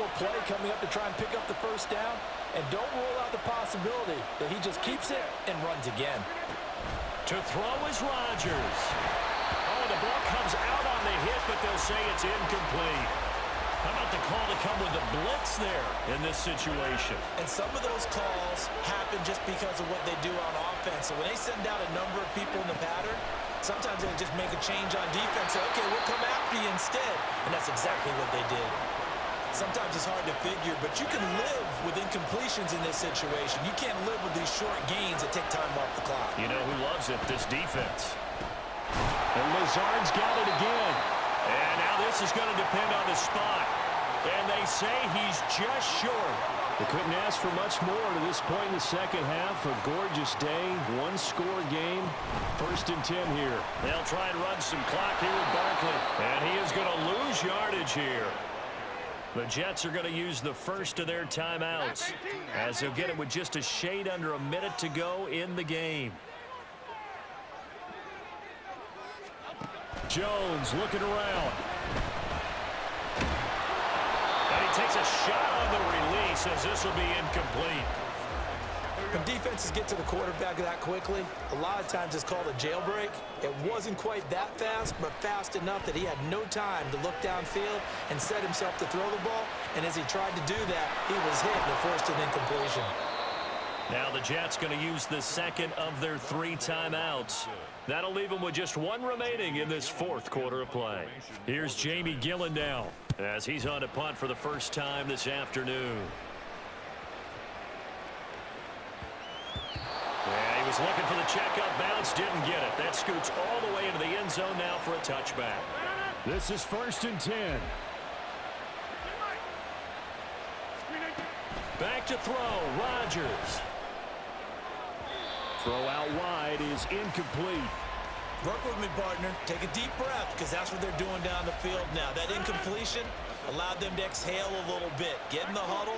reasonable play coming up to try and pick up the first down. And don't rule out the possibility that he just keeps it and runs again. To throw is Rodgers. Oh, the ball comes out on the hit, but they'll say it's incomplete. How about the call to come with the blitz there in this situation? And some of those calls happen just because of what they do on offense. So when they send out a number of people in the pattern, sometimes they just make a change on defense. Say, okay, we'll come after you instead. And that's exactly what they did. Sometimes it's hard to figure, but you can live with incompletions in this situation. You can't live with these short gains that take time off the clock. You know who loves it? This defense. And Lazard's got it again. And now this is going to depend on the spot. And they say he's just short. They couldn't ask for much more to this point in the second half. A gorgeous day, one-score game. 1st and 10 here. They'll try and run some clock here with Barkley. And he is going to lose yardage here. The Jets are going to use the first of their timeouts as they'll get it with just a shade under a minute to go in the game. Jones looking around. And he takes a shot on the release as this will be incomplete. When defenses get to the quarterback that quickly, a lot of times it's called a jailbreak. It wasn't quite that fast, but fast enough that he had no time to look downfield and set himself to throw the ball. And as he tried to do that, he was hit and forced an incompletion. Now the Jets going to use the second of their 3 timeouts. That'll leave them with just 1 remaining in this 4th quarter of play. Here's Jamie Gillen now as he's on to punt for the first time this afternoon. Yeah, he was looking for the checkup bounce, didn't get it. That scoots all the way into the end zone now for a touchback. This is 1st and 10. Back to throw, Rodgers. Throw out wide is incomplete. Work with me, partner. Take a deep breath, because that's what they're doing down the field now. That incompletion allowed them to exhale a little bit. Get in the huddle,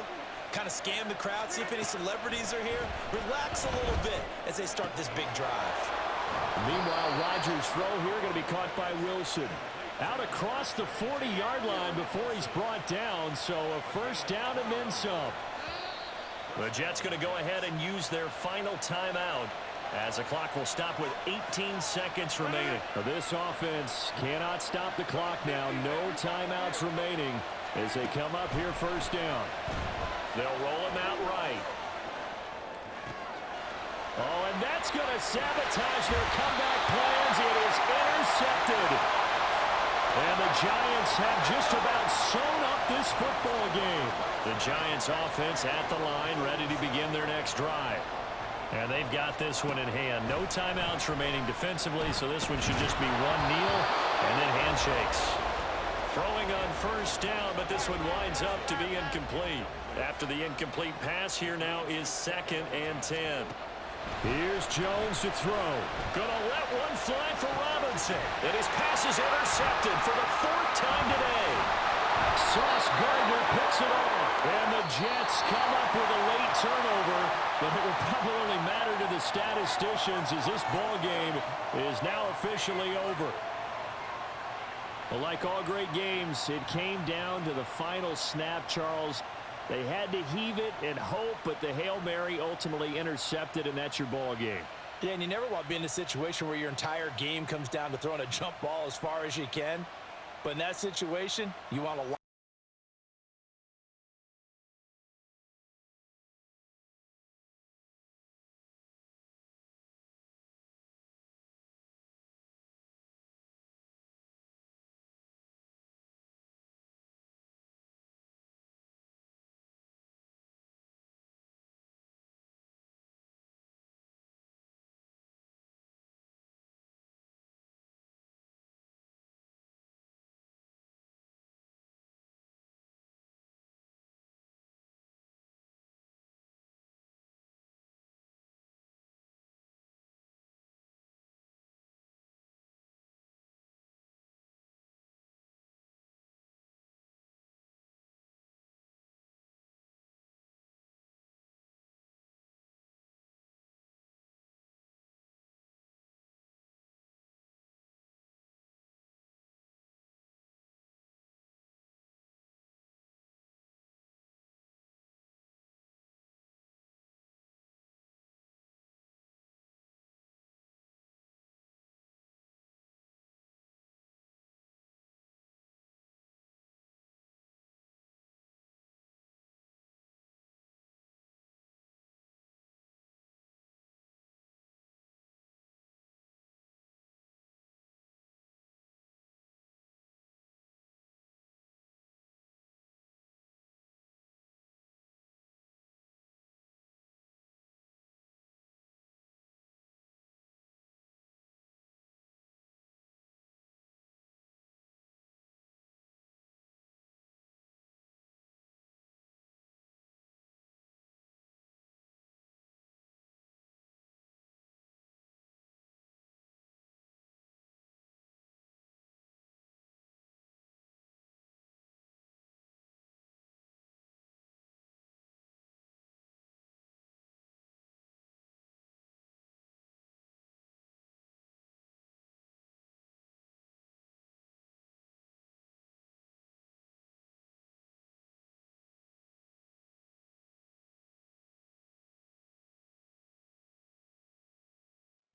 kind of scan the crowd, see if any celebrities are here. Relax a little bit as they start this big drive. Meanwhile, Rodgers' throw here going to be caught by Wilson. Out across the 40-yard line before he's brought down, so a first down and then some. The Jets going to go ahead and use their final timeout as the clock will stop with 18 seconds remaining. Now this offense cannot stop the clock now. No timeouts remaining as they come up here first down. They'll roll him out right. Oh, and that's going to sabotage their comeback plans. It is intercepted. And the Giants have just about sewn up this football game. The Giants offense at the line, ready to begin their next drive. And they've got this one in hand. No timeouts remaining defensively, so this one should just be one kneel and then handshakes. Throwing on first down, but this one winds up to be incomplete. After the incomplete pass, here now is 2nd and 10. Here's Jones to throw. Gonna let one fly for Robinson. And his pass is intercepted for the 4th time today. Sauce Gardner picks it off. And the Jets come up with a late turnover. But it will probably only matter to the statisticians as this ball game is now officially over. But like all great games, it came down to the final snap, Charles. They had to heave it and hope, but the Hail Mary ultimately intercepted, and that's your ball game. Yeah, and you never want to be in a situation where your entire game comes down to throwing a jump ball as far as you can. But in that situation, you want to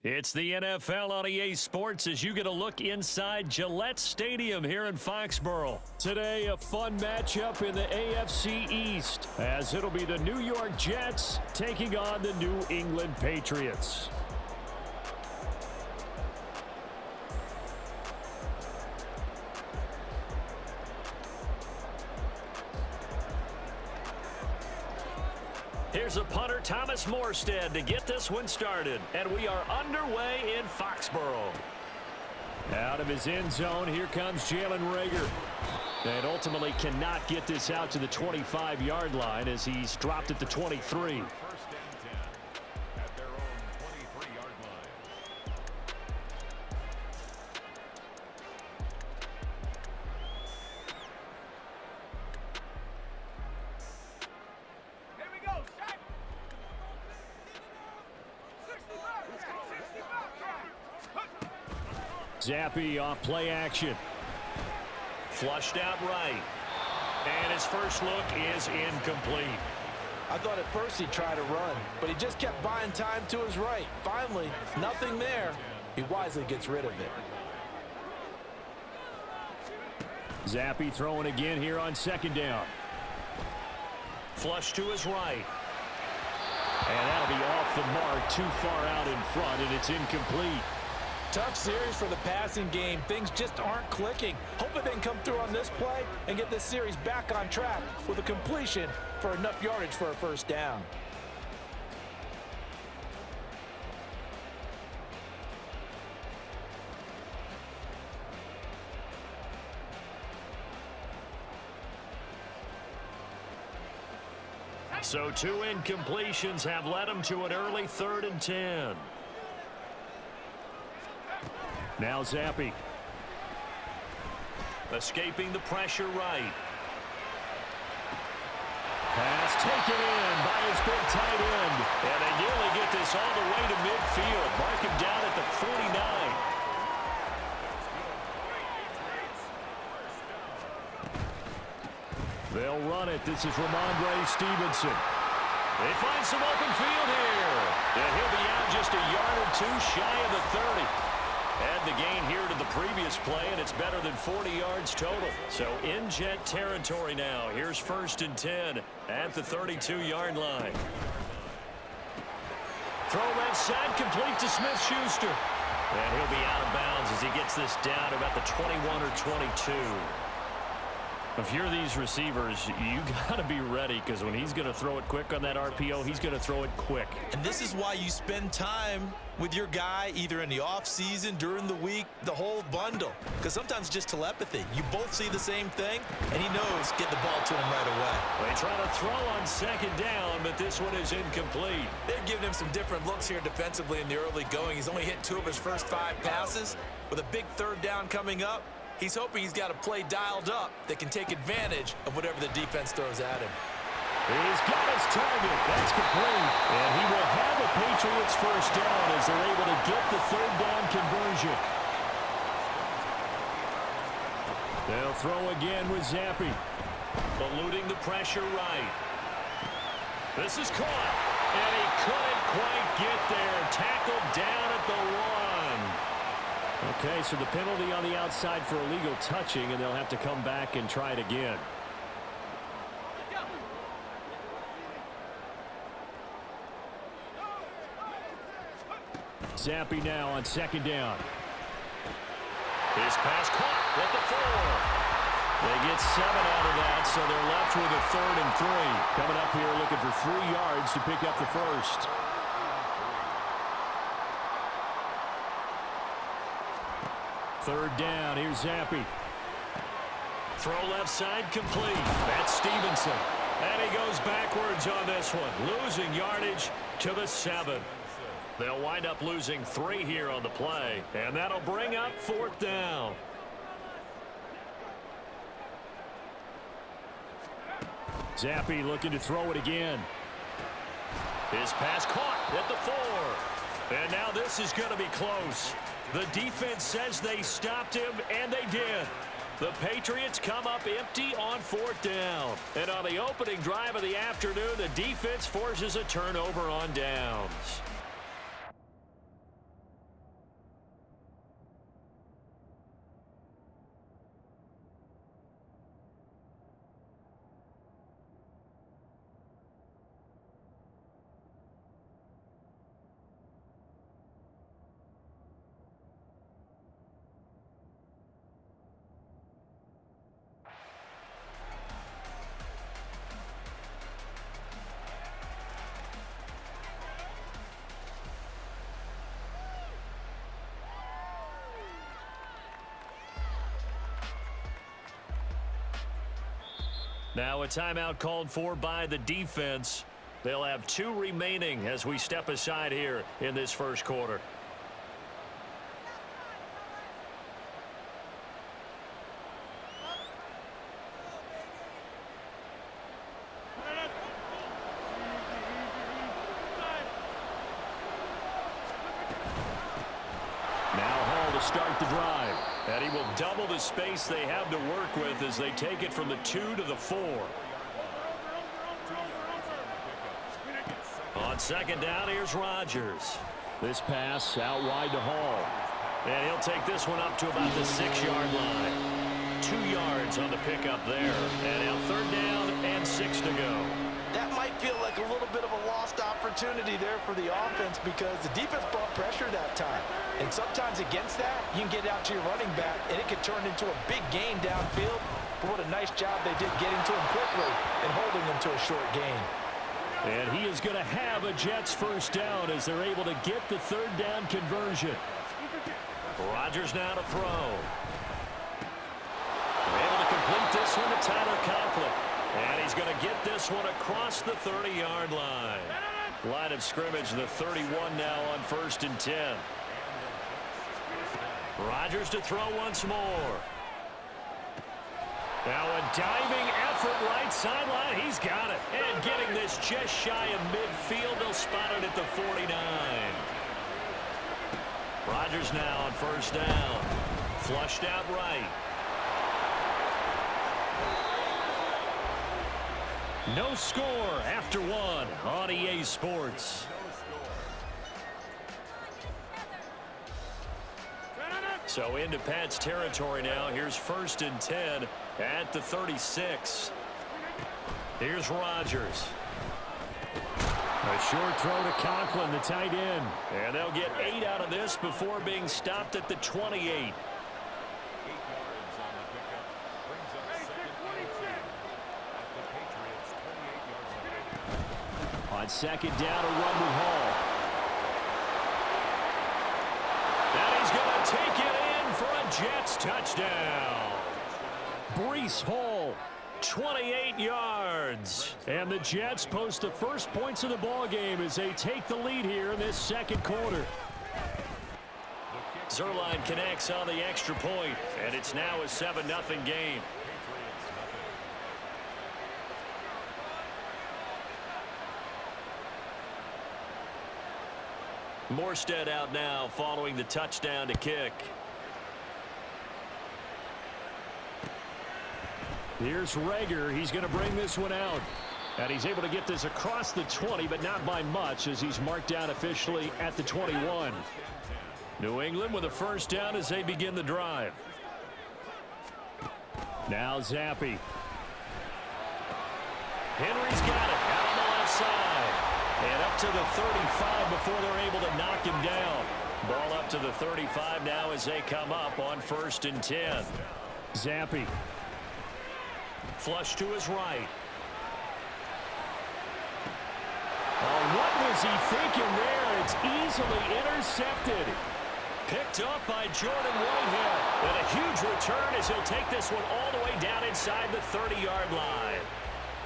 It's the NFL on EA Sports as you get a look inside Gillette Stadium here in Foxborough. Today, a fun matchup in the AFC East, as it'll be the New York Jets taking on the New England Patriots. Here's a punter, Thomas Morstead, to get this one started. And we are underway in Foxborough. Out of his end zone, here comes Jalen Reagor. And ultimately cannot get this out to the 25-yard line as he's dropped at the 23. Zappe off play action. Flushed out right. And his first look is incomplete. I thought at first he'd try to run, but he just kept buying time to his right. Finally, nothing there. He wisely gets rid of it. Zappe throwing again here on second down. Flush to his right. And that'll be off the mark, too far out in front, and it's incomplete. Tough series for the passing game. Things just aren't clicking. Hoping they can come through on this play and get this series back on track with a completion for enough yardage for a first down. So 2 incompletions have led him to an early 3rd and 10. Now Zappe. Escaping the pressure right. Pass taken in by his big tight end. And they nearly get this all the way to midfield. Mark him down at the 49. They'll run it. This is Ramondre Stevenson. They find some open field here. And he'll be out just a yard or 2 shy of the 30. And the gain here to the previous play, and it's better than 40 yards total. So in Jet territory now. Here's 1st and 10 at the 32-yard line. Throw left side, complete to Smith-Schuster. And he'll be out of bounds as he gets this down to about the 21 or 22. If you're these receivers, you got to be ready, because when he's going to throw it quick on that RPO, he's going to throw it quick. And this is why you spend time with your guy either in the offseason, during the week, the whole bundle. Because sometimes it's just telepathy. You both see the same thing, and he knows get the ball to him right away. They try to throw on 2nd down, but this one is incomplete. They've given him some different looks here defensively in the early going. He's only hit 2 of his first 5 passes. With a big 3rd down coming up, he's hoping he's got a play dialed up that can take advantage of whatever the defense throws at him. He's got his target. That's complete. And he will have a Patriots first down as they're able to get the 3rd down conversion. They'll throw again with Zappe. Eluding the pressure right. This is caught. And he couldn't quite get there. Tackled down at the 1. Okay, so the penalty on the outside for illegal touching, and they'll have to come back and try it again. Zappe now on 2nd down. His pass caught at the 4. They get 7 out of that, so they're left with a 3rd and 3. Coming up here looking for 3 yards to pick up the first. 3rd down, here's Zappe. Throw left side complete. That's Stevenson. And he goes backwards on this one, losing yardage to the 7. They'll wind up losing 3 here on the play, and that'll bring up 4th down. Zappe looking to throw it again. His pass caught at the 4. And now this is going to be close. The defense says they stopped him, and they did. The Patriots come up empty on 4th down. And on the opening drive of the afternoon, the defense forces a turnover on downs. Now a timeout called for by the defense. They'll have 2 remaining as we step aside here in this first quarter. Start the drive. And he will double the space they have to work with as they take it from the 2 to the 4. On second down, here's Rodgers. This pass out wide to Hall. And he'll take this one up to about the 6-yard line. 2 yards on the pickup there. And now third down and 6 to go. That might feel like a little bit of a lost opportunity there for the offense because the defense brought pressure that time. And sometimes against that, you can get out to your running back, and it could turn into a big gain downfield. But what a nice job they did getting to him quickly and holding him to a short gain. And he is going to have a Jets first down as they're able to get the third down conversion. Rodgers now to throw. They're able to complete this one to Tyler Conklin. And he's going to get this one across the 30-yard line. Line of scrimmage, the 31 now on 1st and 10. Rodgers to throw once more. Now a diving effort right sideline. He's got it. And getting this just shy of midfield. They'll spot it at the 49. Rodgers now on 1st down. Flushed out right. No score after 1 on EA Sports. So into Pat's territory now. Here's 1st and 10 at the 36. Here's Rodgers. A short throw to Conklin, the tight end. And they'll get 8 out of this before being stopped at the 28. On second down, a run with Hall. And he's going to take it in for a Jets touchdown. Breece Hall, 28 yards. And the Jets post the first points of the ball game as they take the lead here in this second quarter. Zerline connects on the extra point, and it's now a 7-0 game. Morstead out now following the touchdown to kick. Here's Rager. He's going to bring this one out. And he's able to get this across the 20, but not by much as he's marked down officially at the 21. New England with a first down as they begin the drive. Now Zappi. Henry's got it out on the left side. And up to the 35 before they're able to knock him down. Ball up to the 35 now as they come up on 1st and 10. Zappi. Flush to his right. Oh, what was he thinking there? It's easily intercepted. Picked up by Jordan Whitehead. And a huge return as he'll take this one all the way down inside the 30-yard line.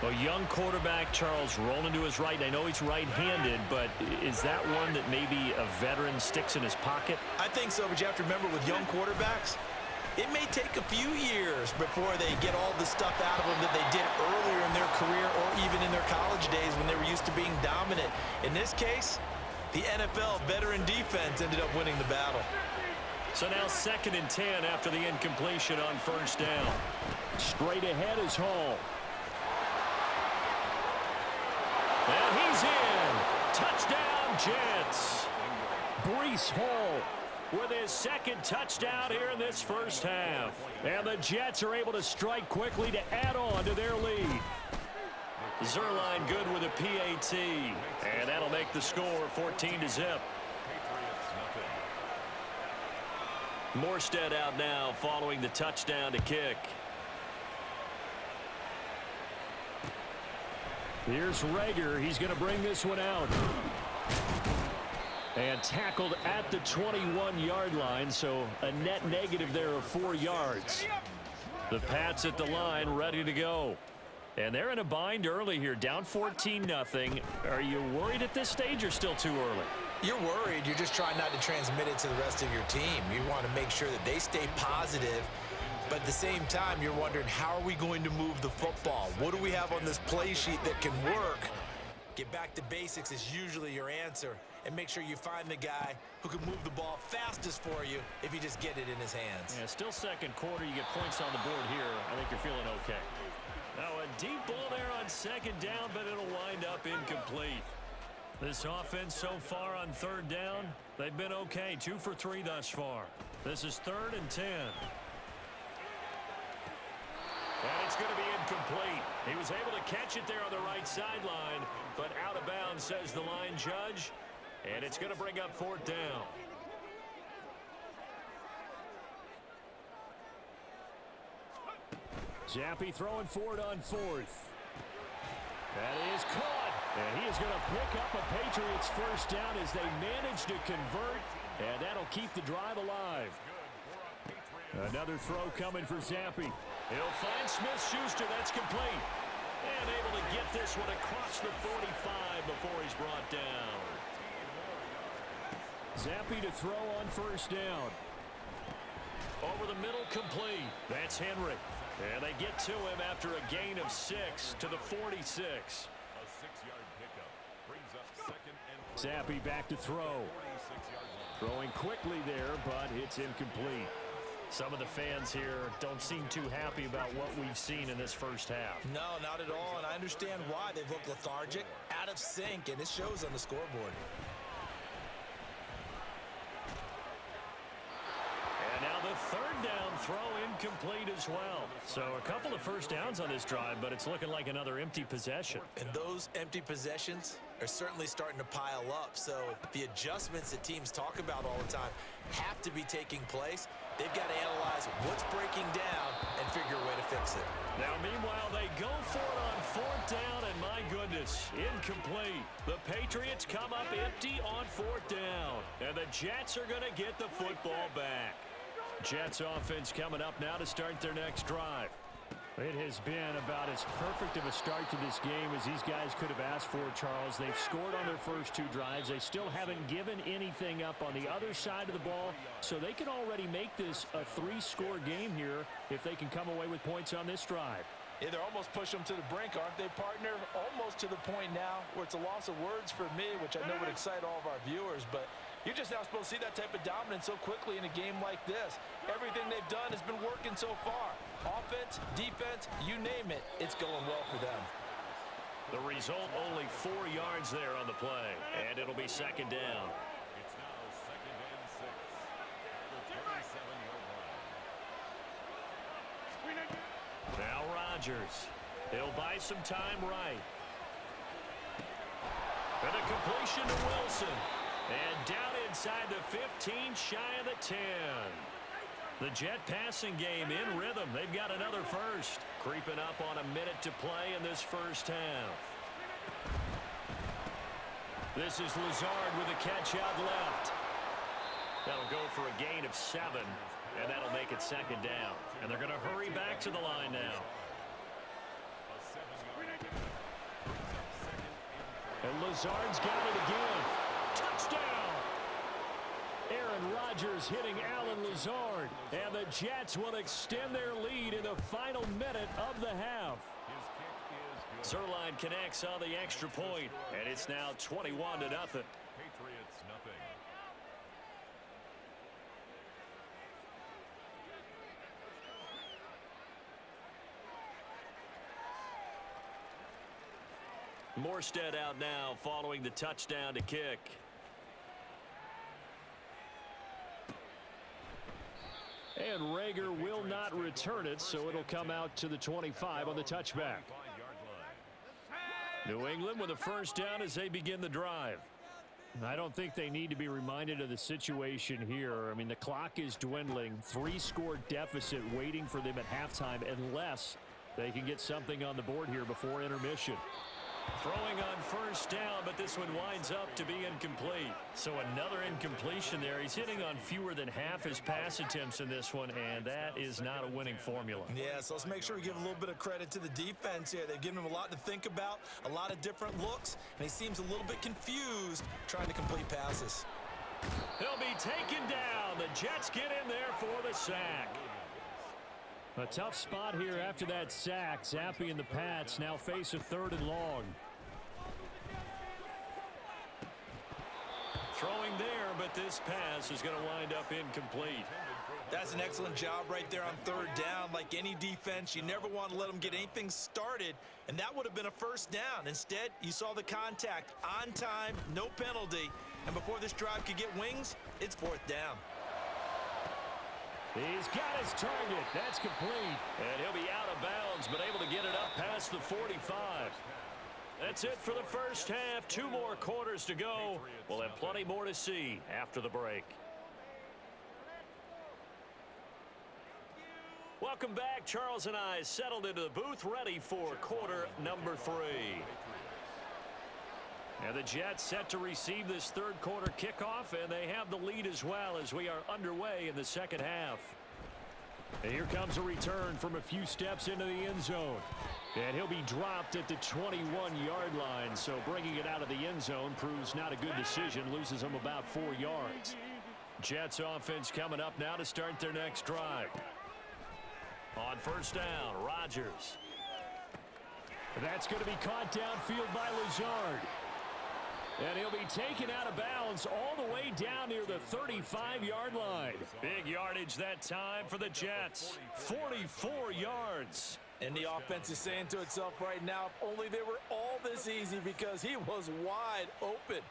A young quarterback, Charles, rolling to his right. I know he's right-handed, but is that one that maybe a veteran sticks in his pocket? I think so, but you have to remember with young quarterbacks, it may take a few years before they get all the stuff out of them that they did earlier in their career or even in their college days when they were used to being dominant. In this case, the NFL veteran defense ended up winning the battle. So now 2nd and 10 after the incompletion on 1st down. Straight ahead is Hall. And he's in. Touchdown, Jets. Breece Hall with his 2nd touchdown here in this first half. And the Jets are able to strike quickly to add on to their lead. Zerline good with a PAT. And that'll make the score 14-0. Morstead out now following the touchdown to kick. Here's Rager. He's going to bring this one out. And tackled at the 21-yard line, so a net negative there of 4 yards. The Pats at the line ready to go. And they're in a bind early here, down 14-0. Are you worried at this stage or still too early? You're worried. You're just trying not to transmit it to the rest of your team. You want to make sure that they stay positive, but at the same time, you're wondering, how are we going to move the football? What do we have on this play sheet that can work? Get back to basics is usually your answer, and make sure you find the guy who can move the ball fastest for you if you just get it in his hands. Yeah, still second quarter. You get points on the board here. I think you're feeling okay. Now a deep ball there on second down, but it'll wind up incomplete. This offense so far on third down, they've been okay. 2 for 3 thus far. This is 3rd and 10. And it's going to be incomplete. He was able to catch it there on the right sideline, but out of bounds, says the line judge. And it's going to bring up 4th down. Zappi throwing forward on 4th. That is caught. And he is going to pick up a Patriots first down as they manage to convert. And that'll keep the drive alive. Another throw coming for Zappi. He'll find Smith-Schuster. That's complete. And able to get this one across the 45 before he's brought down. Zappi to throw on first down. Over the middle, complete. That's Henry. And they get to him after a gain of 6 to the 46. A 6-yard pickup brings up 2nd and 4. Zappi back to throw. Throwing quickly there, but it's incomplete. Some of the fans here don't seem too happy about what we've seen in this first half. No, not at all, and I understand why. They've looked lethargic, out of sync, and it shows on the scoreboard. And now the 3rd down throw incomplete as well. So a couple of first downs on this drive, but it's looking like another empty possession. And those empty possessions are certainly starting to pile up. So the adjustments that teams talk about all the time have to be taking place. They've got to analyze what's breaking down and figure a way to fix it. Now, meanwhile, they go for it on 4th down, and my goodness, incomplete. The Patriots come up empty on 4th down, and the Jets are going to get the football back. Jets offense coming up now to start their next drive. It has been about as perfect of a start to this game as these guys could have asked for, Charles. They've scored on their first 2 drives. They still haven't given anything up on the other side of the ball, so they can already make this a 3-score game here if they can come away with points on this drive. Yeah, they're almost pushing them to the brink, aren't they, partner? Almost to the point now where it's a loss of words for me, which I know would excite all of our viewers, but you're just now supposed to see that type of dominance so quickly in a game like this. Everything they've done has been working so far. Offense, defense, you name it, it's going well for them. The result, only 4 yards there on the play, and it'll be 2nd down. It's now 2nd and 6. The 27-yard line. Now Rodgers. He'll buy some time right. And a completion to Wilson. And down inside the 15, shy of the 10. The Jet passing game in rhythm. They've got another first. Creeping up on a minute to play in this first half. This is Lazard with a catch out left. That'll go for a gain of 7. And that'll make it 2nd down. And they're going to hurry back to the line now. And Lazard's got it again. Touchdown! Aaron Rodgers hitting Alan Lazard. And the Jets will extend their lead in the final minute of the half. Zerline connects on the extra point, and it's now 21-0. Patriots, nothing. Morstead out now following the touchdown to kick. And Rager will not return it, so it'll come out to the 25 on the touchback. New England with a first down as they begin the drive. I don't think they need to be reminded of the situation here. I mean, the clock is dwindling. 3-score deficit waiting for them at halftime unless they can get something on the board here before intermission. Throwing on first down, but this one winds up to be incomplete. So another incompletion there. He's hitting on fewer than half his pass attempts in this one, and that is not a winning formula. Yeah, so let's make sure we give a little bit of credit to the defense here. They've given him a lot to think about, a lot of different looks, and he seems a little bit confused trying to complete passes. He'll be taken down. The Jets get in there for the sack. A tough spot here after that sack. Zappe and the Pats now face a 3rd and long. Throwing there, but this pass is going to wind up incomplete. That's an excellent job right there on 3rd down. Like any defense, you never want to let them get anything started, and that would have been a 1st down. Instead, you saw the contact on time, no penalty, and before this drive could get wings, it's 4th down. He's got his target. That's complete. And he'll be out of bounds, but able to get it up past the 45. That's it for the first half. 2 more quarters to go. We'll have plenty more to see after the break. Welcome back. Charles and I settled into the booth, ready for quarter number 3. And the Jets set to receive this 3rd quarter kickoff, and they have the lead as well as we are underway in the 2nd half. And here comes a return from a few steps into the end zone. And he'll be dropped at the 21-yard line, so bringing it out of the end zone proves not a good decision, loses him about 4 yards. Jets offense coming up now to start their next drive. On first down, Rodgers. That's going to be caught downfield by Lazard. And he'll be taken out of bounds all the way down near the 35-yard line. Big yardage that time for the Jets. 44 yards. And the offense is saying to itself right now, if only they were all this easy, because he was wide open.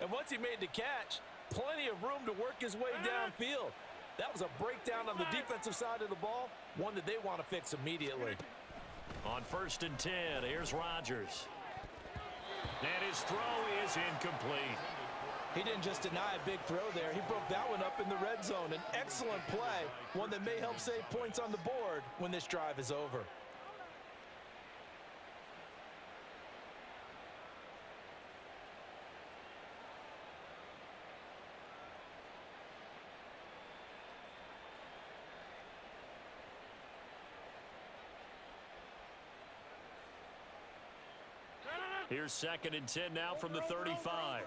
And once he made the catch, plenty of room to work his way downfield. That was a breakdown on the defensive side of the ball, one that they want to fix immediately. On 1st and 10, here's Rodgers. And his throw is incomplete. He didn't just deny a big throw there. He broke that one up in the red zone. An excellent play, one that may help save points on the board when this drive is over. Here's 2nd and 10 now from the 35.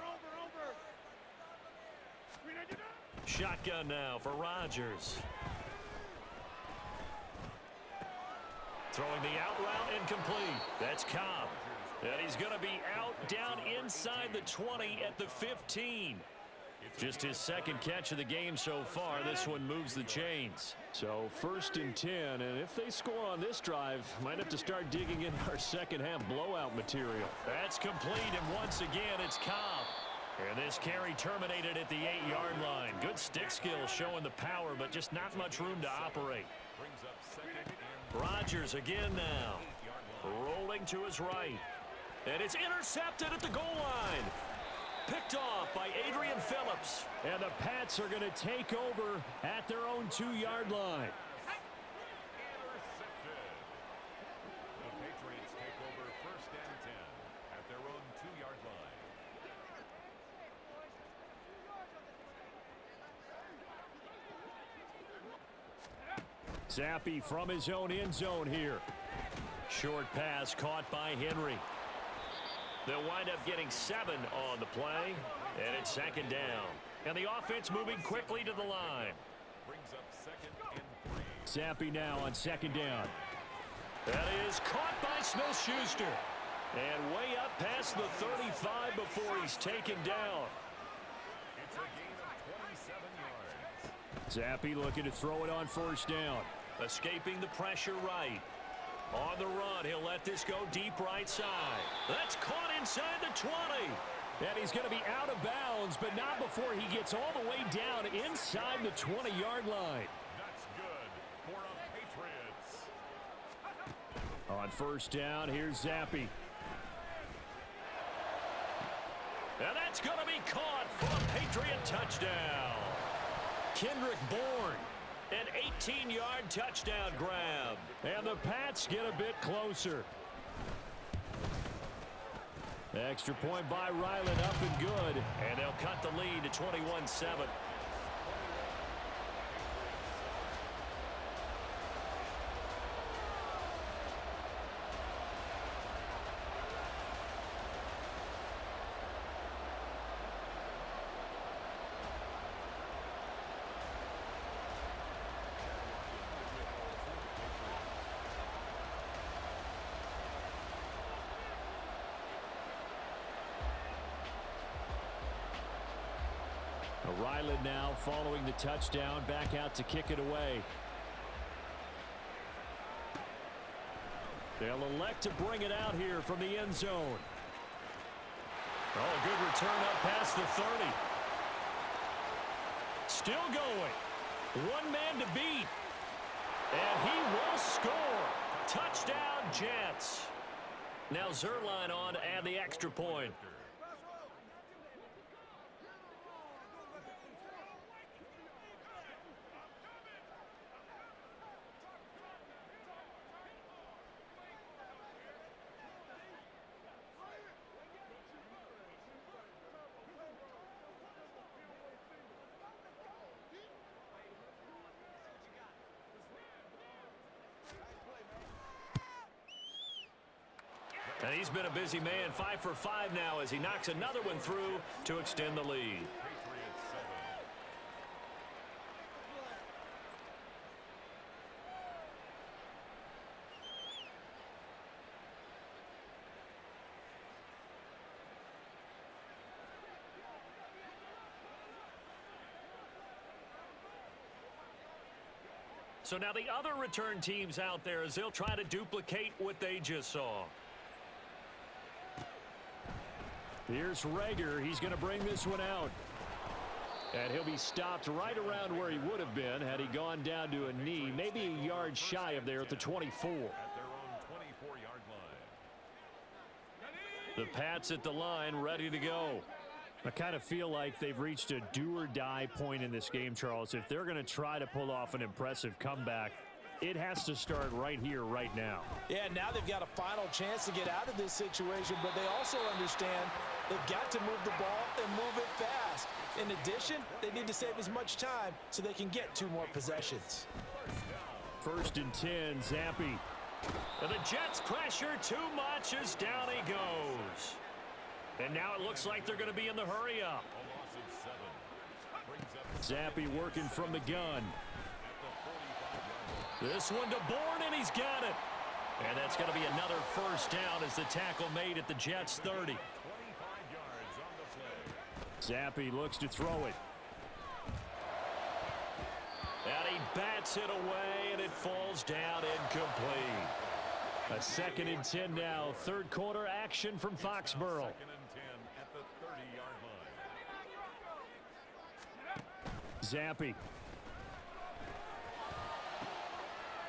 Shotgun now for Rodgers. Throwing the out route incomplete. That's Cobb. And he's going to be out down inside the 20 at the 15. Just his 2nd catch of the game so far. This one moves the chains. So 1st and 10, and if they score on this drive, might have to start digging in our 2nd half blowout material. That's complete, and once again, it's Cobb. And this carry terminated at the 8-yard line. Good stick skill showing the power, but just not much room to operate. Rodgers again now. Rolling to his right. And it's intercepted at the goal line. Picked off by Adrian Phillips. And the Pats are going to take over at their own 2-yard line. Intercepted. The Patriots take over 1st and 10 at their own 2-yard line. Zappe from his own end zone here. Short pass caught by Henry. They'll wind up getting 7 on the play, and it's 2nd down. And the offense moving quickly to the line. Brings up 2nd and 3. Zappe now on 2nd down. That is caught by Smith-Schuster. And way up past the 35 before he's taken down. It's a gain of 27 yards. Zappe looking to throw it on 1st down. Escaping the pressure right. On the run, he'll let this go deep right side. That's caught inside the 20. And he's going to be out of bounds, but not before he gets all the way down inside the 20-yard line. That's good for the Patriots. On 1st down, here's Zappe. And that's going to be caught for a Patriot touchdown. Kendrick Bourne. An 18-yard touchdown grab. And the Pats get a bit closer. Extra point by Ryland, up and good. And they'll cut the lead to 21-7. Ryland now following the touchdown, back out to kick it away. They'll elect to bring it out here from the end zone. Oh, a good return up past the 30. Still going. One man to beat. And he will score. Touchdown, Jets. Now Zerline on to add the extra point. And he's been a busy man, 5 for 5 now as he knocks another one through to extend the lead. So now the other return teams out there as they'll try to duplicate what they just saw. Here's Rager. He's going to bring this one out. And he'll be stopped right around where he would have been had he gone down to a knee, maybe a yard shy of there at the 24. At their own 24-yard line. The Pats at the line, ready to go. I kind of feel like they've reached a do-or-die point in this game, Charles. If they're going to try to pull off an impressive comeback, it has to start right here, right now. Yeah, now they've got a final chance to get out of this situation, but they also understand they've got to move the ball and move it fast. In addition, they need to save as much time so they can get 2 more possessions. 1st and 10, Zampi. And the Jets pressure too much as down he goes. And now it looks like they're going to be in the hurry-up. Zampi working from the gun. This one to Bourne, and he's got it. And that's going to be another first down as the tackle made at the Jets' 30. Zampi looks to throw it. And he bats it away, and it falls down incomplete. A 2nd and 10 now. 3rd quarter action from Foxborough. 2nd and 10 at the 30-yard line. Zampi.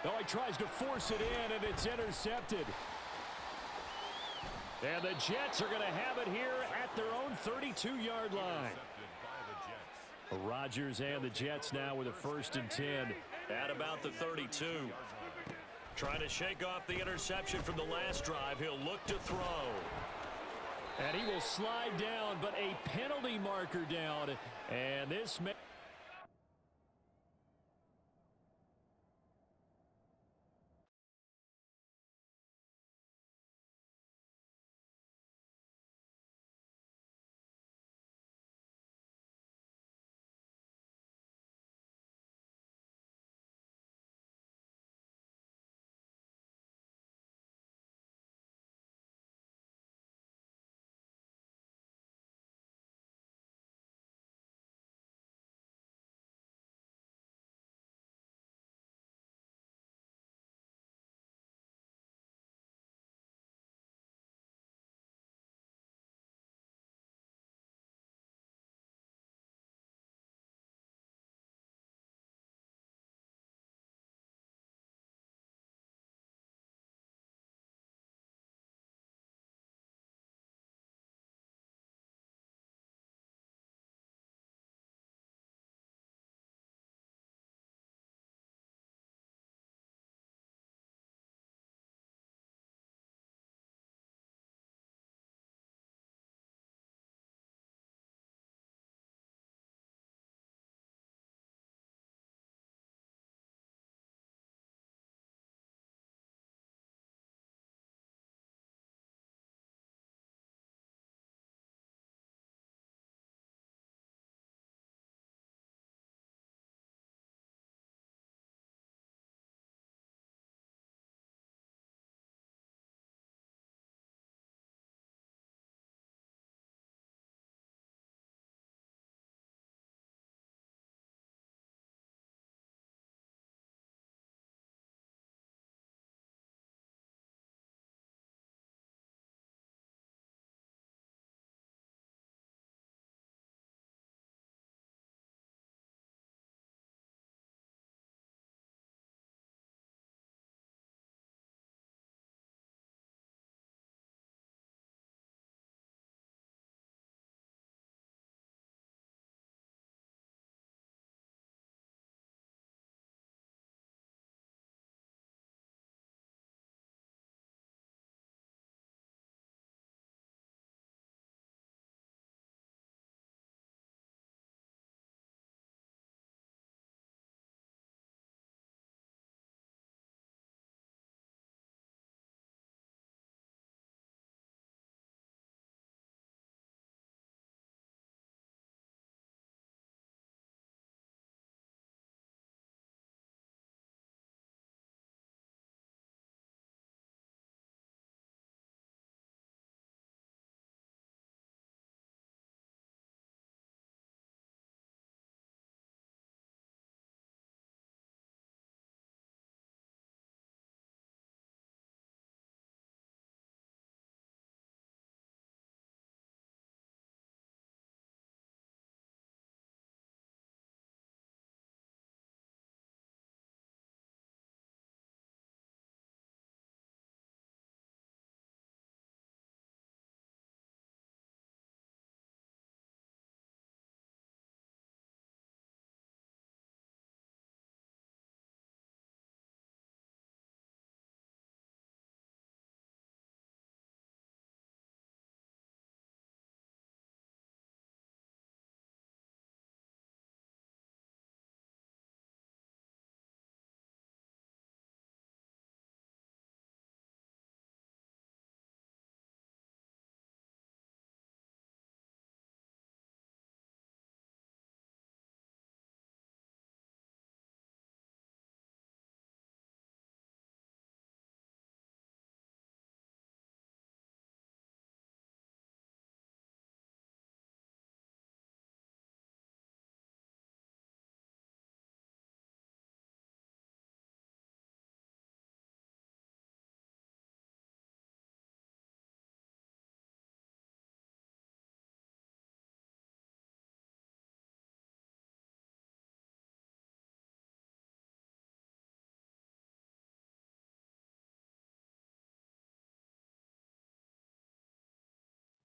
Oh, he tries to force it in, and it's intercepted. And the Jets are going to have it here at their own 32-yard line. Rodgers and the Jets now with a 1st and 10. At about the 32. Trying to shake off the interception from the last drive. He'll look to throw. And he will slide down, but a penalty marker down. And this may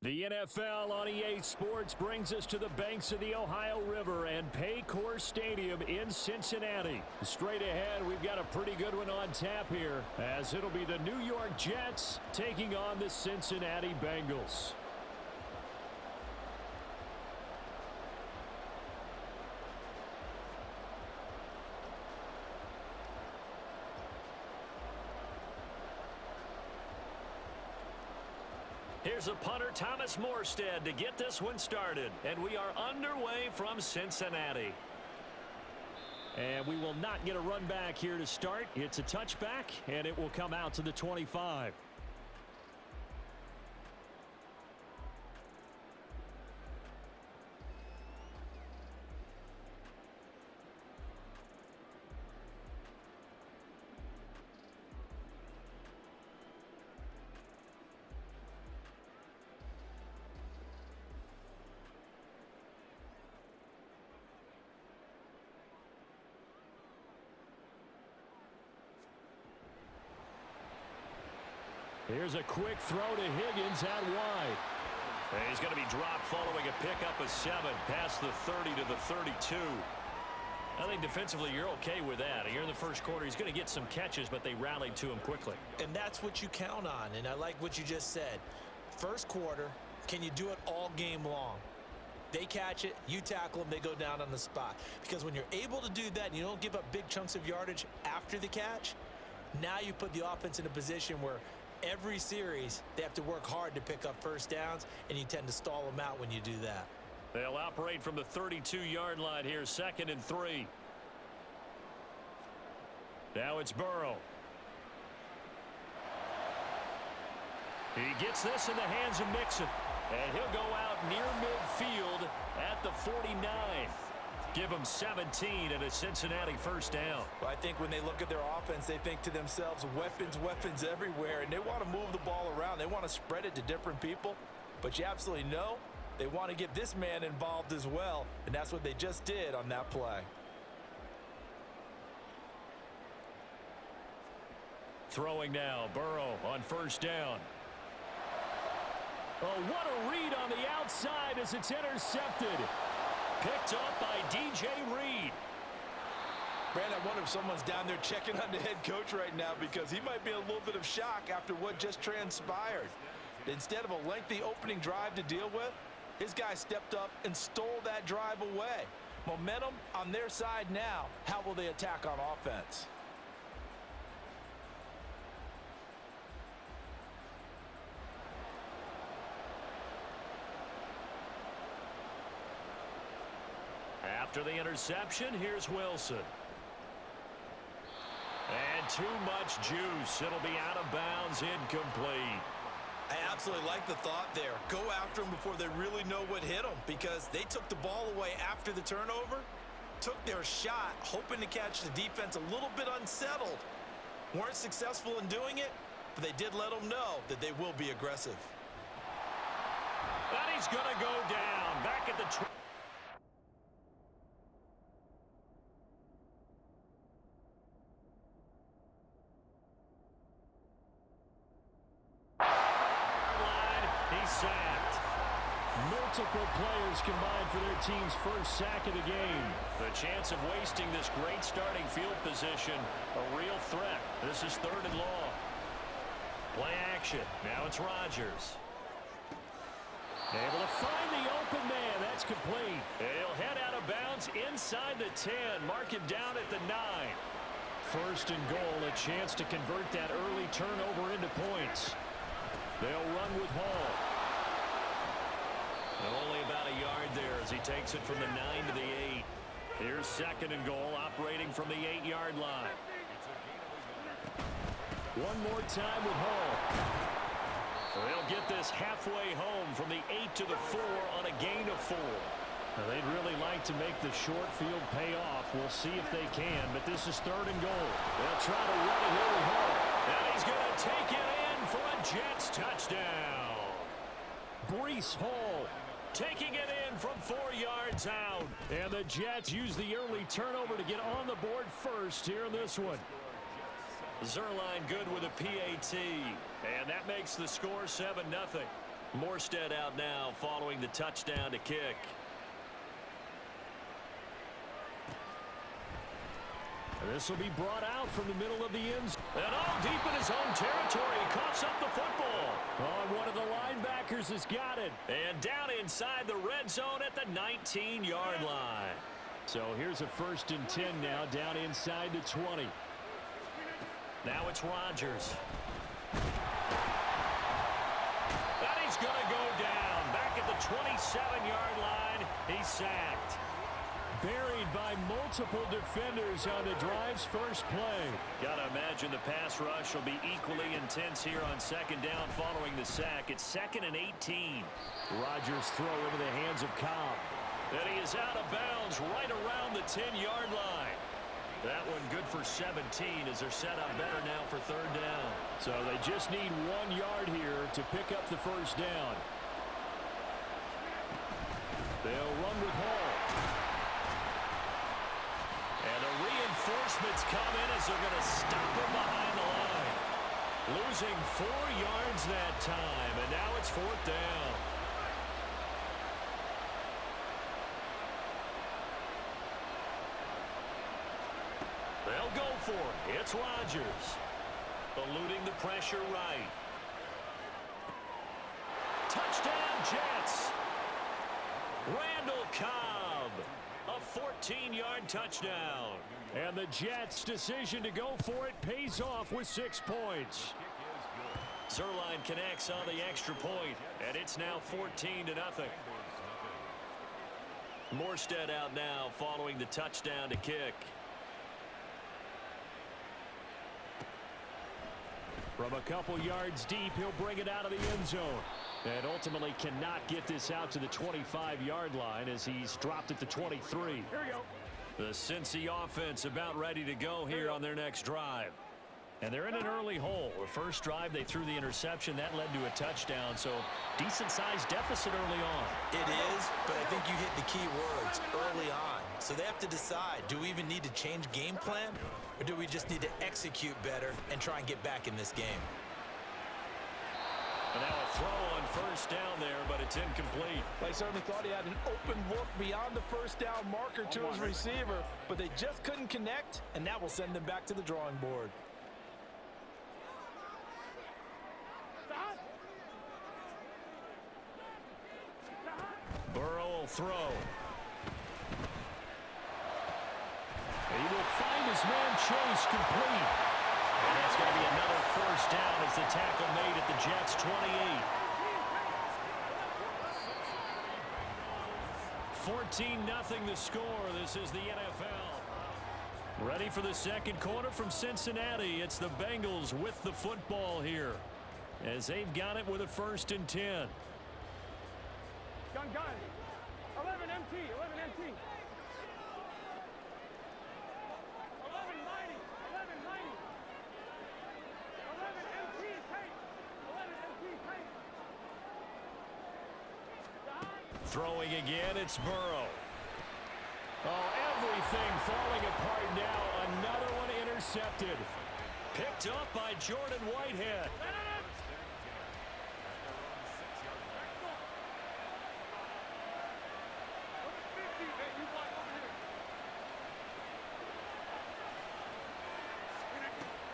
The NFL on EA Sports brings us to the banks of the Ohio River and Paycor Stadium in Cincinnati. Straight ahead, we've got a pretty good one on tap here, as it'll be the New York Jets taking on the Cincinnati Bengals. Here's a punter, Thomas Morstead, to get this one started. And we are underway from Cincinnati. And we will not get a run back here to start. It's a touchback, and it will come out to the 25. Here's a quick throw to Higgins out wide. And he's going to be dropped following a pickup of 7 past the 30 to the 32. I think defensively you're okay with that. Here in the first quarter, he's going to get some catches, but they rallied to him quickly. And that's what you count on, and I like what you just said. First quarter, can you do it all game long? They catch it, you tackle them, they go down on the spot. Because when you're able to do that and you don't give up big chunks of yardage after the catch, now you put the offense in a position where every series, they have to work hard to pick up first downs, and you tend to stall them out when you do that. They'll operate from the 32-yard line here, 2nd and 3. Now it's Burrow. He gets this in the hands of Mixon, and he'll go out near midfield at the 49. Give them 17 and a Cincinnati first down. Well, I think when they look at their offense, they think to themselves, weapons everywhere, and they want to move the ball around. They want to spread it to different people, but you absolutely know they want to get this man involved as well, and that's what they just did on that play. Throwing now, Burrow on first down. Oh, what a read on the outside as it's intercepted. Picked up by DJ Reed. Brandon, I wonder if someone's down there checking on the head coach right now, because he might be in a little bit of shock after what just transpired. Instead of a lengthy opening drive to deal with, his guy stepped up and stole that drive away. Momentum on their side now. How will they attack on offense? After the interception, here's Wilson. And too much juice. It'll be out of bounds, incomplete. I absolutely like the thought there. Go after them before they really know what hit them, because they took the ball away after the turnover, took their shot, hoping to catch the defense a little bit unsettled. Weren't successful in doing it, but they did let them know that they will be aggressive. And he's going to go down. Back at the sacked. Multiple players combined for their team's first sack of the game. The chance of wasting this great starting field position, a real threat. This is 3rd and long. Play action. Now it's Rodgers. Able to find the open man. That's complete. He'll head out of bounds inside the 10. Mark him down at the 9. 1st and goal, a chance to convert that early turnover into points. They'll run with Hall. Only about a yard there as he takes it from the 9 to the 8. Here's 2nd and goal, operating from the 8-yard line. One more time with Hall. They'll get this halfway home from the 8 to the 4 on a gain of 4. Now, they'd really like to make the short field pay off. We'll see if they can, but this is 3rd and goal. They'll try to run it here with Hall. And he's going to take it in for a Jets touchdown. Breece Hall taking it in from 4 yards out. And the Jets use the early turnover to get on the board first here in this one. Zerline good with a PAT. And that makes the score 7-0. Morstead out now following the touchdown to kick. This will be brought out from the middle of the end zone. And all deep in his own territory. He coughs up the football. Oh, one of the linebackers has got it. And down inside the red zone at the 19-yard line. So here's a 1st and 10 now, down inside the 20. Now it's Rodgers. And he's going to go down. Back at the 27-yard line. He's sacked. Buried by multiple defenders on the drive's first play. Got to imagine the pass rush will be equally intense here on 2nd down following the sack. It's 2nd and 18. Rodgers' throw into the hands of Cobb. And he is out of bounds right around the 10-yard line. That one good for 17 as they're set up better now for 3rd down. So they just need 1 yard here to pick up the 1st down. They'll run with Hall. And the reinforcements come in as they're going to stop him behind the line. Losing 4 yards that time, and now it's 4th down. They'll go for it. It's Rodgers. Eluding the pressure right. Touchdown, Jets. Randall Cobb. A 14-yard touchdown. And the Jets' decision to go for it pays off with 6 points. Zerline connects on the extra point, and it's now 14-0. Morstead out now following the touchdown to kick. From a couple yards deep, he'll bring it out of the end zone. And ultimately cannot get this out to the 25-yard line as he's dropped at the 23. Here we go. The Cincy offense about ready to go here on their next drive. And they're in an early hole. The first drive, they threw the interception. That led to a touchdown, so decent-sized deficit early on. It is, but I think you hit the key words, early on. So they have to decide, do we even need to change game plan, or do we just need to execute better and try and get back in this game? And now a throw on 1st down there, but it's incomplete. They certainly thought he had an open look beyond the 1st down marker to his receiver, but they just couldn't connect, and that will send them back to the drawing board. Burrow will throw. He will find his man Chase complete. And that's going to be another 1st down as the tackle made at the Jets' 28. 14-0 the score. This is the NFL. Ready for the 2nd quarter from Cincinnati. It's the Bengals with the football here as they've got it with a 1st and 10. Gun. 11 MT. 11 MT. 1190. 1190. 11 MT tape. 11 MT tape. Throwing again, it's Burrow. Oh, everything falling apart now. Another one intercepted. Picked up by Jordan Whitehead.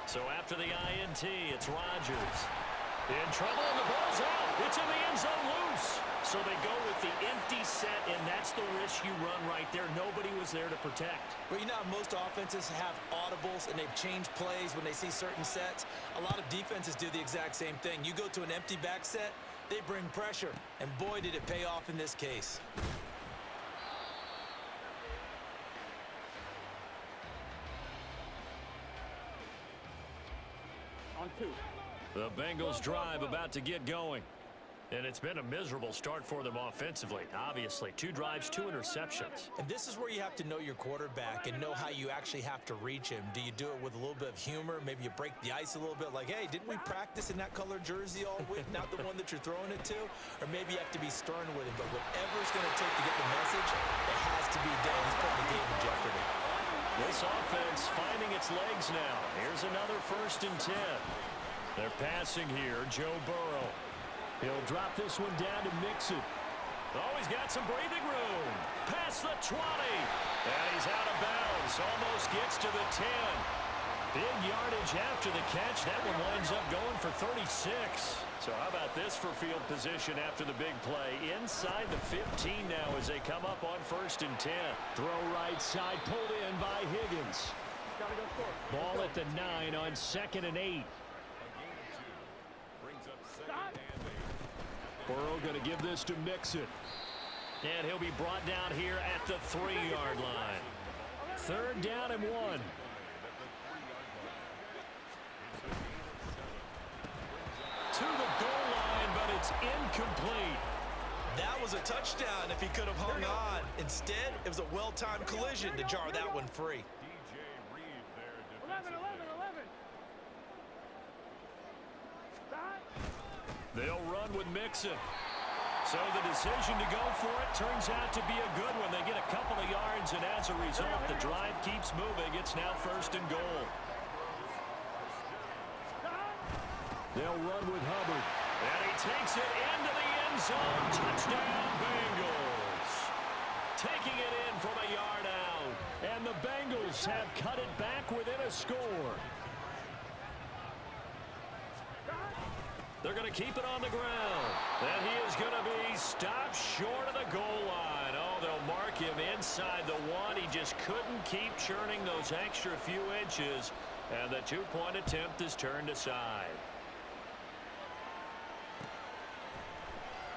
So after the INT, it's Rodgers. In trouble, and the ball's out. It's in the end zone loose. So they go with the empty set, and that's the risk you run right there. Nobody was there to protect. Well, you know how most offenses have audibles and they've changed plays when they see certain sets? A lot of defenses do the exact same thing. You go to an empty back set, they bring pressure. And boy, did it pay off in this case. On 2. The Bengals drive about to get going. And it's been a miserable start for them offensively. Obviously, 2 drives, 2 interceptions. And this is where you have to know your quarterback and know how you actually have to reach him. Do you do it with a little bit of humor? Maybe you break the ice a little bit like, hey, didn't we practice in that color jersey all week? Not the one that you're throwing it to? Or maybe you have to be stern with him. But whatever it's going to take to get the message, it has to be done. He's putting the game in jeopardy. This offense finding its legs now. Here's another 1st and 10. They're passing here, Joe Burrow. He'll drop this one down to Mixon. Oh, he's got some breathing room. Past the 20. And he's out of bounds. Almost gets to the 10. Big yardage after the catch. That one winds up going for 36. So how about this for field position after the big play? Inside the 15 now as they come up on 1st and 10. Throw right side, pulled in by Higgins. Ball at the 9 on 2nd and 8. Burrow going to give this to Mixon. And he'll be brought down here at the 3-yard line. 3rd down and 1. To the goal line, but it's incomplete. That was a touchdown if he could have hung on. Instead, it was a well-timed collision to jar that one free. 11. They'll run with Mixon. So the decision to go for it turns out to be a good one. They get a couple of yards, and as a result, the drive keeps moving. It's now 1st and goal. They'll run with Hubbard. And he takes it into the end zone. Touchdown, Bengals. Taking it in from a yard out. And the Bengals have cut it back within a score. They're going to keep it on the ground. And he is going to be stopped short of the goal line. Oh, they'll mark him inside the 1. He just couldn't keep churning those extra few inches. And the 2-point attempt is turned aside.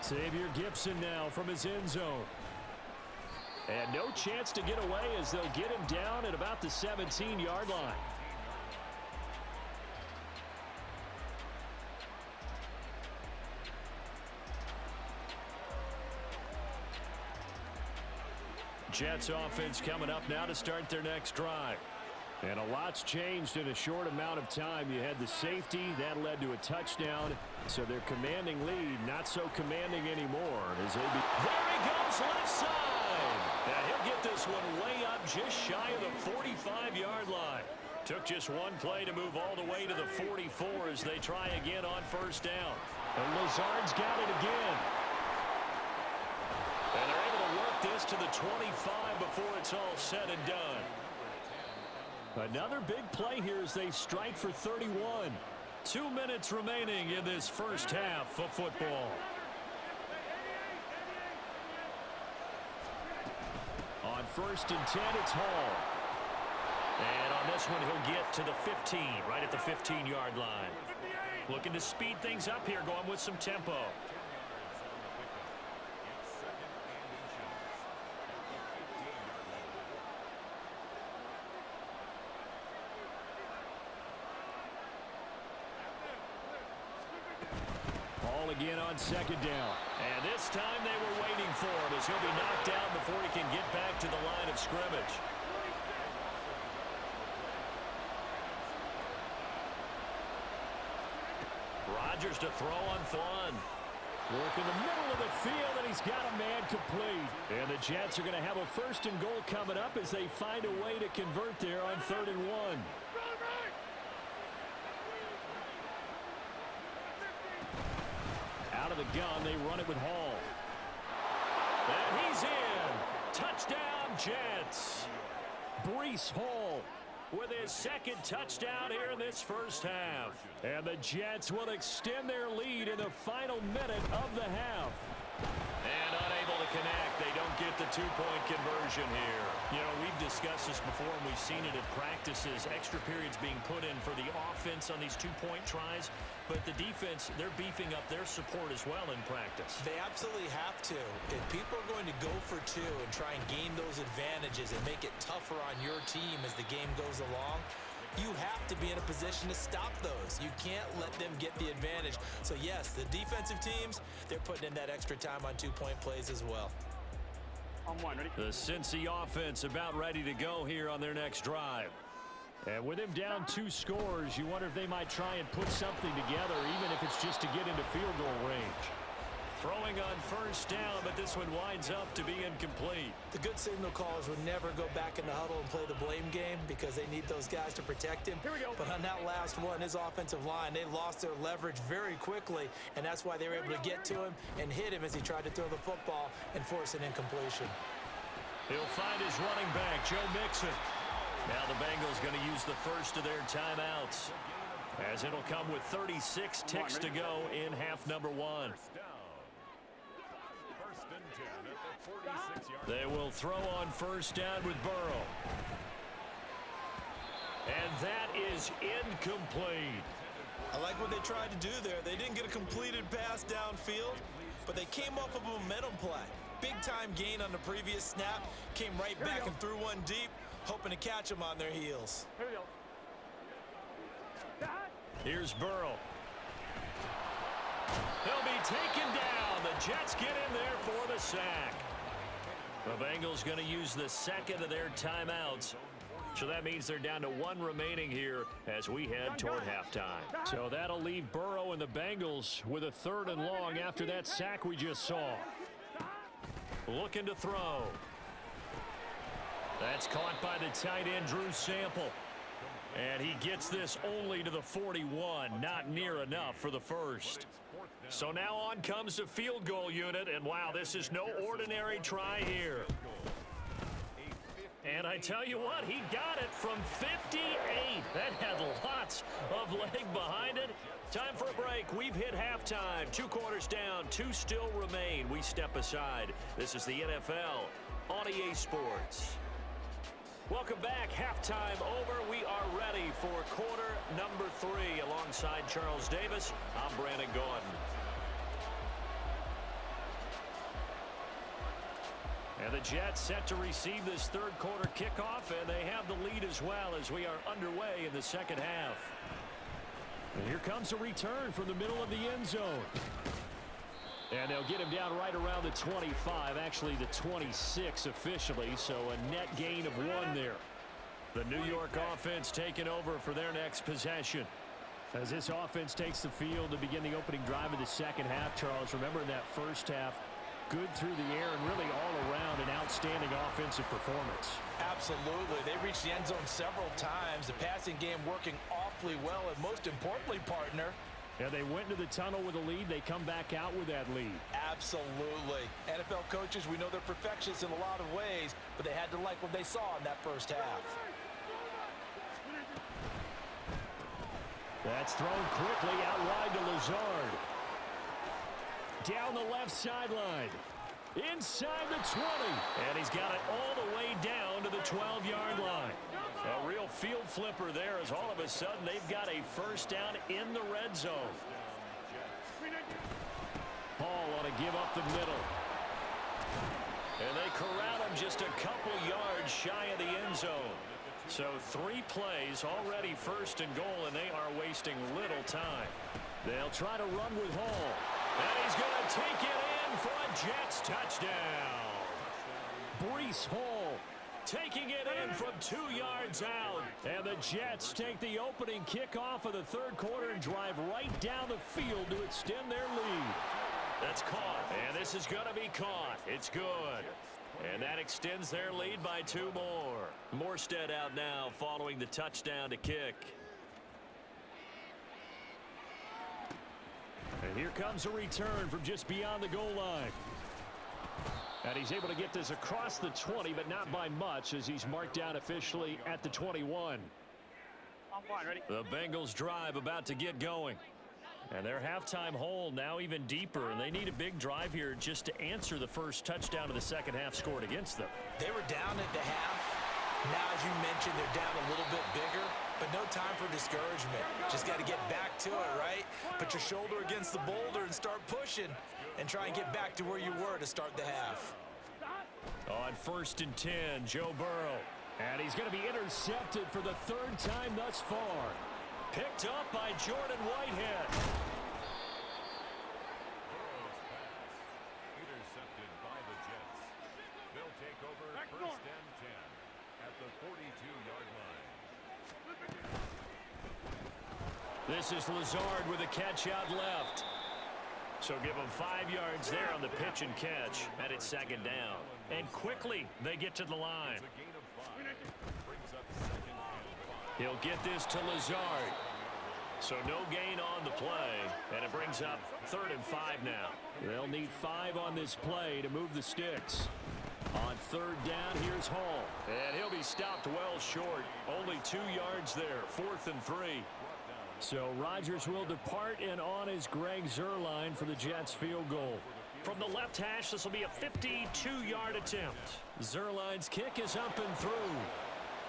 Xavier Gibson now from his end zone. And no chance to get away as they'll get him down at about the 17-yard line. Jets offense coming up now to start their next drive. And a lot's changed in a short amount of time. You had the safety. That led to a touchdown. So their commanding lead not so commanding anymore. As they there he goes left side. And he'll get this one way up just shy of the 45-yard line. Took just one play to move all the way to the 44 as they try again on 1st down. And Lazard's got it again. And they're able to work this to the 25 before it's all said and done. Another big play here as they strike for 31. 2 minutes remaining in this first half of football. On 1st and 10, it's Hall. And on this one, he'll get to the 15, right at the 15-yard line. Looking to speed things up here, going with some tempo. Again on 2nd down. And this time they were waiting for him as he'll be knocked down before he can get back to the line of scrimmage. Rodgers to throw on Thun. Work in the middle of the field, and he's got a man complete. And the Jets are going to have a 1st and goal coming up as they find a way to convert there on 3rd and 1. Out of the gun, they run it with Hall. And he's in. Touchdown, Jets. Breece Hall with his 2nd touchdown here in this first half. And the Jets will extend their lead in the final minute of the half. And unable to connect. They don't get the 2-point conversion here. You know, we've discussed this before, and we've seen it at practices. Extra periods being put in for the offense on these 2-point tries. But the defense, they're beefing up their support as well in practice. They absolutely have to. If people are going to go for 2 and try and gain those advantages and make it tougher on your team as the game goes along, you have to be in a position to stop those. You can't let them get the advantage. So, yes, the defensive teams, they're putting in that extra time on 2-point plays as well. The Cincy offense about ready to go here on their next drive. And with him down 2 scores, you wonder if they might try and put something together, even if it's just to get into field goal range. Throwing on first down, but this one winds up to be incomplete. The good signal callers would never go back in the huddle and play the blame game because they need those guys to protect him. Here we go. But on that last one, his offensive line, they lost their leverage very quickly, and that's why they were able to get to him and hit him as he tried to throw the football and force an incompletion. He'll find his running back, Joe Mixon. Now the Bengals going to use the first of their timeouts, as it'll come with 36 ticks to go in half number one. They will throw on first down with Burrow. And that is incomplete. I like what they tried to do there. They didn't get a completed pass downfield, but they came off of a momentum play. Big-time gain on the previous snap. Came right back and threw one deep, hoping to catch them on their heels. Here we go. Here's Burrow. He'll be taken down. The Jets get in there for the sack. The Bengals going to use the second of their timeouts. So that means they're down to one remaining here as we head toward halftime. So that'll leave Burrow and the Bengals with a 3rd and long after that sack we just saw. Looking to throw. That's caught by the tight end, Drew Sample. And he gets this only to the 41. Not near enough for the first. So now on comes the field goal unit. And wow, this is no ordinary try here. And I tell you what, he got it from 58. That had lots of leg behind it. Time for a break. We've hit halftime. 2 quarters down, 2 still remain. We step aside. This is the NFL on EA Sports. Welcome back. Halftime over. We are ready for quarter number 3. Alongside Charles Davis, I'm Brandon Gordon. And the Jets set to receive this 3rd quarter kickoff, and they have the lead as well as we are underway in the second half. And here comes a return from the middle of the end zone. And they'll get him down right around the 25, actually the 26 officially, so a net gain of 1 there. The New York offense taking over for their next possession. As this offense takes the field to begin the opening drive of the second half, Charles, remember in that first half, good through the air and really all around an outstanding offensive performance. Absolutely. They reached the end zone several times. The passing game working awfully well, and most importantly, partner, Yeah, they went into the tunnel with a lead. They come back out with that lead. absolutely. NFL coaches, we know they're perfectionists in a lot of ways, but they had to like what they saw in that first half. That's thrown quickly out wide to Lazard. Down the left sideline. Inside the 20. And he's got it all the way down to the 12-yard line. A real field flipper there as all of a sudden they've got a first down in the red zone. Paul ought to give up the middle. And they corral him just a couple yards shy of the end zone. So 3 plays, already first and goal, and they are wasting little time. They'll try to run with Hall. And he's going to take it in for a Jets touchdown. Breece Hall Taking it in from 2 yards out. And the Jets take the opening kickoff of the 3rd quarter and drive right down the field to extend their lead. That's caught. And this is going to be caught. It's good. And that extends their lead by 2 more. Morstead out now following the touchdown to kick. And here comes a return from just beyond the goal line. And he's able to get this across the 20, but not by much as he's marked down officially at the 21. I'm fine, ready? The Bengals drive about to get going. And their halftime hole now even deeper, and they need a big drive here just to answer the first touchdown of the second half scored against them. They were down at the half. Now, as you mentioned, they're down a little bit bigger, but no time for discouragement. Just got to get back to it, right? Put your shoulder against the boulder and start pushing and try and get back to where you were to start the half. On 1st and 10, Joe Burrow. And he's going to be intercepted for the 3rd time thus far. Picked up by Jordan Whitehead. Intercepted by the Jets. They'll take over 1st and 10 at the 42-yard line. This is Lazard with a catch out left. So give them 5 yards there on the pitch and catch, and it's second down. And quickly they get to the line. He'll get this to Lazard. So no gain on the play, and it brings up 3rd and 5 now. They'll need 5 on this play to move the sticks. On 3rd down, here's Hall. And he'll be stopped well short. Only 2 yards there, 4th and 3. So Rodgers will depart, and on is Greg Zuerlein for the Jets field goal. From the left hash, this will be a 52-yard attempt. Zuerlein's kick is up and through.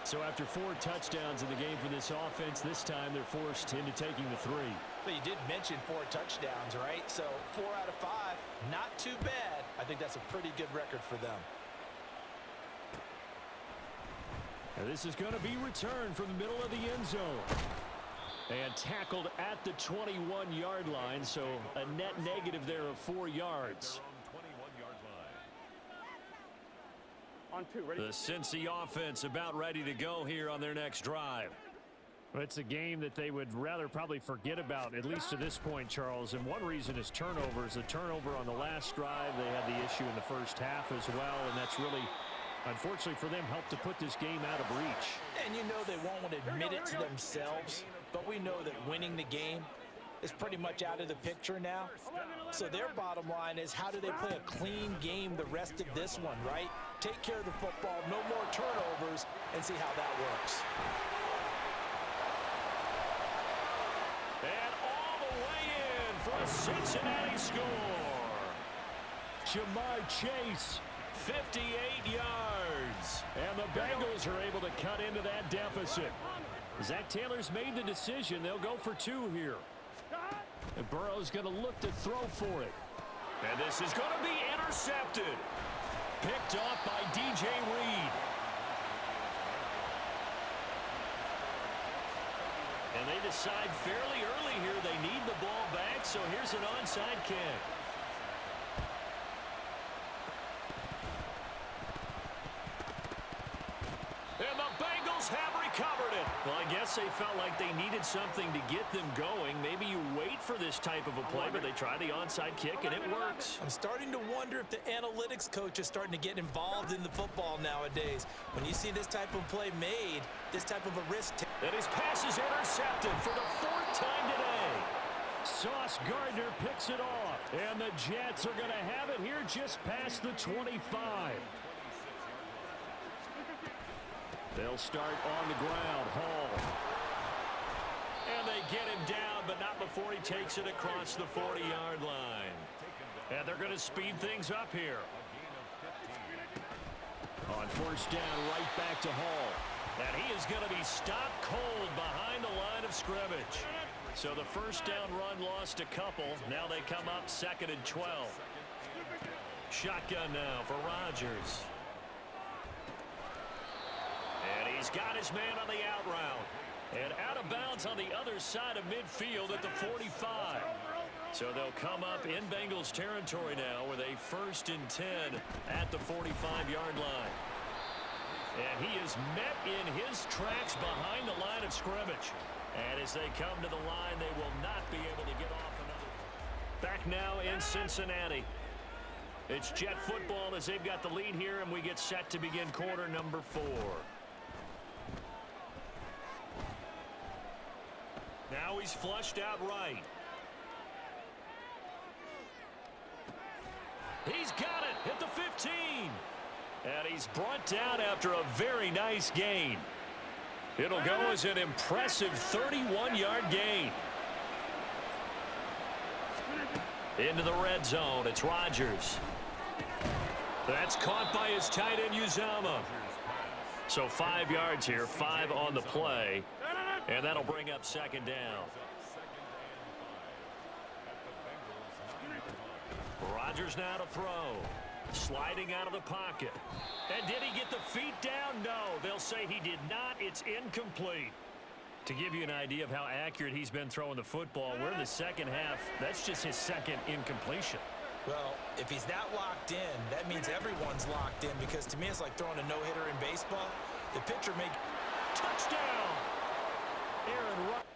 So after 4 touchdowns in the game for this offense, this time they're forced into taking the 3. But you did mention 4 touchdowns, right? So 4 out of 5, not too bad. I think that's a pretty good record for them. And this is going to be returned from the middle of the end zone. And tackled at the 21-yard line, so a net negative there of 4 yards. On 2, ready? The Cincy offense about ready to go here on their next drive. Well, it's a game that they would rather probably forget about, at least to this point, Charles. And one reason is turnovers. A turnover on the last drive. They had the issue in the first half as well, and that's really, unfortunately for them, helped to put this game out of reach. And you know they won't admit it to themselves, but we know that winning the game is pretty much out of the picture now. So their bottom line is, how do they play a clean game the rest of this one, right? Take care of the football, no more turnovers, and see how that works. And all the way in for a Cincinnati score. Jamar Chase, 58 yards. and the Bengals are able to cut into that deficit. Zach Taylor's made the decision. They'll go for 2 here. And Burrow's going to look to throw for it. And this is going to be intercepted. Picked off by DJ Reed. And they decide fairly early here they need the ball back, so here's an onside kick. And the Bengals have recovered it. Well, I guess they felt like they needed something to get them going. Maybe you wait for this type of a play, but they try the onside kick, and it works. I'm starting to wonder if the analytics coach is starting to get involved in the football nowadays. When you see this type of play made, this type of a risk. And his pass is intercepted for the 4th time today. Sauce Gardner picks it off. And the Jets are going to have it here just past the 25. They'll start on the ground. Hall. And they get him down, but not before he takes it across the 40-yard line. And they're going to speed things up here. On 1st down, right back to Hall. And he is going to be stopped cold behind the line of scrimmage. So the 1st down run lost a couple. Now they come up 2nd and 12. Shotgun now for Rodgers. And he's got his man on the out route. And out of bounds on the other side of midfield at the 45. So they'll come up in Bengals territory now with a 1st and 10 at the 45-yard line. And he is met in his tracks behind the line of scrimmage. And as they come to the line, they will not be able to get off another. Back now in Cincinnati. It's Jet football as they've got the lead here, and we get set to begin quarter number 4. Now he's flushed out right. He's got it at the 15. And he's brought down after a very nice gain. It'll go as an impressive 31-yard gain. Into the red zone. It's Rodgers. That's caught by his tight end, Uzama. So 5 yards here, 5 on the play. And that'll bring up 2nd down. Rodgers now to throw. Sliding out of the pocket. And did he get the feet down? No, they'll say he did not. It's incomplete. To give you an idea of how accurate he's been throwing the football, we're in the second half. That's just his 2nd incompletion. Well, if he's that locked in, that means everyone's locked in, because to me it's like throwing a no-hitter in baseball. The pitcher may... Touchdown! Aaron Rodgers.